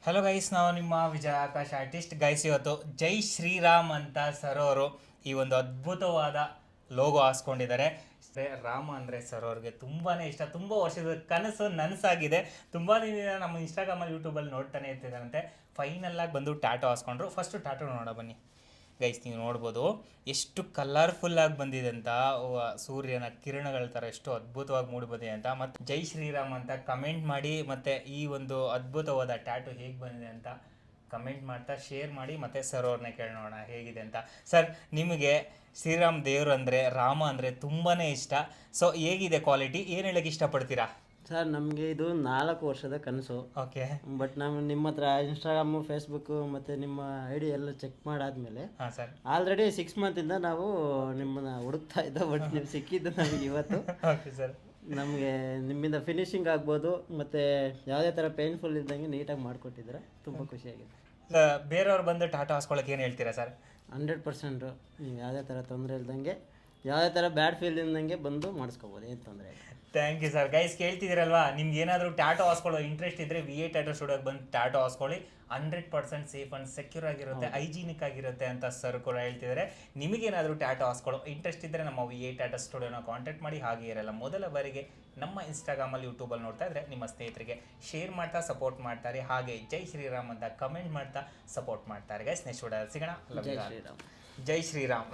Hello guys, ನಾವು ನಿಮ್ಮ ವಿಜಯ Akash artist guys. ಇವತ್ತು ಜೈ ಶ್ರೀರಾಮ್ ಅಂತ ಸರ್ ಅವರು ಈ ಒಂದು ಅದ್ಭುತವಾದ ಲೋಗೋ ಹಾಸ್ಕೊಂಡಿದ್ದಾರೆ. ರಾಮ ಅಂದರೆ ಸರ್ ಅವ್ರಿಗೆ ತುಂಬಾ ಇಷ್ಟ, ತುಂಬ ವರ್ಷದ ಕನಸು ನನಸಾಗಿದೆ. ತುಂಬ ದಿನ ನಮ್ಮ ಇನ್ಸ್ಟಾಗ್ರಾಮಲ್ಲಿ ಯೂಟ್ಯೂಬಲ್ಲಿ ನೋಡ್ತಾನೆ ಇರ್ತಿದ್ದಾರಂತೆ. ಫೈನಲ್ಲಾಗಿ ಬಂದು ಟ್ಯಾಟೋ ಹಾಸ್ಕೊಂಡ್ರು. ಫಸ್ಟು ಟ್ಯಾಟೋ ನೋಡೋ ಬನ್ನಿ ಗೈಸ್. ನೀವು ನೋಡ್ಬೋದು ಎಷ್ಟು ಕಲರ್ಫುಲ್ಲಾಗಿ ಬಂದಿದೆ ಅಂತ, ಸೂರ್ಯನ ಕಿರಣಗಳ ಥರ ಎಷ್ಟು ಅದ್ಭುತವಾಗಿ ಮೂಡಿ ಬಂದಿದೆ ಅಂತ. ಮತ್ತು ಜೈ ಶ್ರೀರಾಮ್ ಅಂತ ಕಮೆಂಟ್ ಮಾಡಿ, ಮತ್ತು ಈ ಒಂದು ಅದ್ಭುತವಾದ ಟ್ಯಾಟು ಹೇಗೆ ಬಂದಿದೆ ಅಂತ ಕಮೆಂಟ್ ಮಾಡ್ತಾ ಶೇರ್ ಮಾಡಿ. ಮತ್ತು ಸರ್ ಅವ್ರನ್ನೇ ಕೇಳೋಣ ಹೇಗಿದೆ ಅಂತ. ಸರ್, ನಿಮಗೆ ಶ್ರೀರಾಮ್ ದೇವರು ಅಂದರೆ, ರಾಮ ಅಂದರೆ ತುಂಬಾ ಇಷ್ಟ. ಸೊ ಹೇಗಿದೆ ಕ್ವಾಲಿಟಿ, ಏನು ಹೇಳೋಕ್ಕೆ ಇಷ್ಟಪಡ್ತೀರಾ? ಸರ್, ನಮಗೆ ಇದು 4 ವರ್ಷದ ಕನಸು. ಓಕೆ. ಬಟ್ ನಾವು ನಿಮ್ಮ ಹತ್ರ ಇನ್ಸ್ಟಾಗ್ರಾಮು, ಫೇಸ್ಬುಕ್ಕು ಮತ್ತು ನಿಮ್ಮ ID ಎಲ್ಲ ಚೆಕ್ ಮಾಡಾದ್ಮೇಲೆ ಹಾಂ ಸರ್, ಆಲ್ರೆಡಿ 6 ಮಂತಿಂದ ನಾವು ನಿಮ್ಮನ್ನು ಹುಡುಕ್ತಾ ಇದ್ದೋ. ಬಟ್ ನೀವು ಸಿಕ್ಕಿದ್ದು ನಮಗೆ ಇವತ್ತು. Okay sir. ನಮಗೆ ನಿಮ್ಮಿಂದ ಫಿನಿಶಿಂಗ್ ಆಗ್ಬೋದು ಮತ್ತು ಯಾವುದೇ ಥರ ಪೇನ್ಫುಲ್ ಇದ್ದಂಗೆ ನೀಟಾಗಿ ಮಾಡಿಕೊಟ್ಟಿದ್ರೆ ತುಂಬ ಖುಷಿಯಾಗಿದೆ. ಬೇರೆಯವ್ರು ಬಂದು ಟಾಟಾ ಹಾಸ್ಕೊಳಕ್ಕೆ ಏನು ಹೇಳ್ತೀರಾ ಸರ್? 100% ನೀವು ಯಾವುದೇ ಥರ ತೊಂದರೆ ಇಲ್ದಂಗೆ, ಯಾವುದೇ ಥರ ಬ್ಯಾಡ್ ಫೀಲ್ ಇಲ್ದಂಗೆ ಬಂದು ಮಾಡಿಸ್ಕೋಬೋದು, ಏನು ತೊಂದರೆ ಇಲ್ಲ. Thank you sir. ಗೈಸ್, ಕೇಳ್ತಿದ್ದೀರಲ್ವಾ, ನಿಮ್ಗೆ ಏನಾದರೂ ಟ್ಯಾಟೋ ಹಾಸ್ಕೊಳ್ಳೋ ಇಂಟ್ರೆಸ್ಟ್ ಇದ್ದರೆ VA ಟ್ಯಾಟೋ ಸ್ಟುಡಿಯೋಗೆ ಬಂದು ಟ್ಯಾಟೋ ಹಾಸ್ಕೊಳ್ಳಿ. 100% ಸೇಫ್ ಆ್ಯಂಡ್ ಸೆಕ್ಯೂರ್ ಆಗಿರುತ್ತೆ, ಹೈಜೀನಿಕ್ ಆಗಿರುತ್ತೆ ಅಂತ ಸರ್ ಕೂಡ ಹೇಳ್ತಿದ್ದಾರೆ. ನಿಮಗೇನಾದರೂ ಟ್ಯಾಟೋ ಹಾಸ್ಕೊಳ್ಳೋ ಇಂಟ್ರೆಸ್ಟ್ ಇದ್ದರೆ ನಮ್ಮ VA ಟ್ಯಾಟೋ ಸ್ಟುಡಿಯೋನ ಕಾಂಟ್ಯಾಕ್ಟ್ ಮಾಡಿ. ಹಾಗೆ ಇರಲ್ಲ, ಮೊದಲ ಬಾರಿಗೆ ನಮ್ಮ ಇನ್ಸ್ಟಾಗ್ರಾಮಲ್ಲಿ, ಯೂಟ್ಯೂಬಲ್ಲಿ ನೋಡ್ತಾ ಇದ್ದರೆ ನಿಮ್ಮ ಸ್ನೇಹಿತರಿಗೆ ಶೇರ್ ಮಾಡ್ತಾ ಸಪೋರ್ಟ್ ಮಾಡ್ತಾರೆ. ಹಾಗೆ ಜೈ ಶ್ರೀರಾಮ್ ಅಂತ ಕಮೆಂಟ್ ಮಾಡ್ತಾ ಸಪೋರ್ಟ್ ಮಾಡ್ತಾರೆ. ಗೈಸ್, ನೆಕ್ಸ್ಟ್ ವಿಡಿಯೋದಲ್ಲಿ ಸಿಗೋಣ. ಜೈ ಶ್ರೀರಾಮ್. ಜೈ ಶ್ರೀರಾಮ್.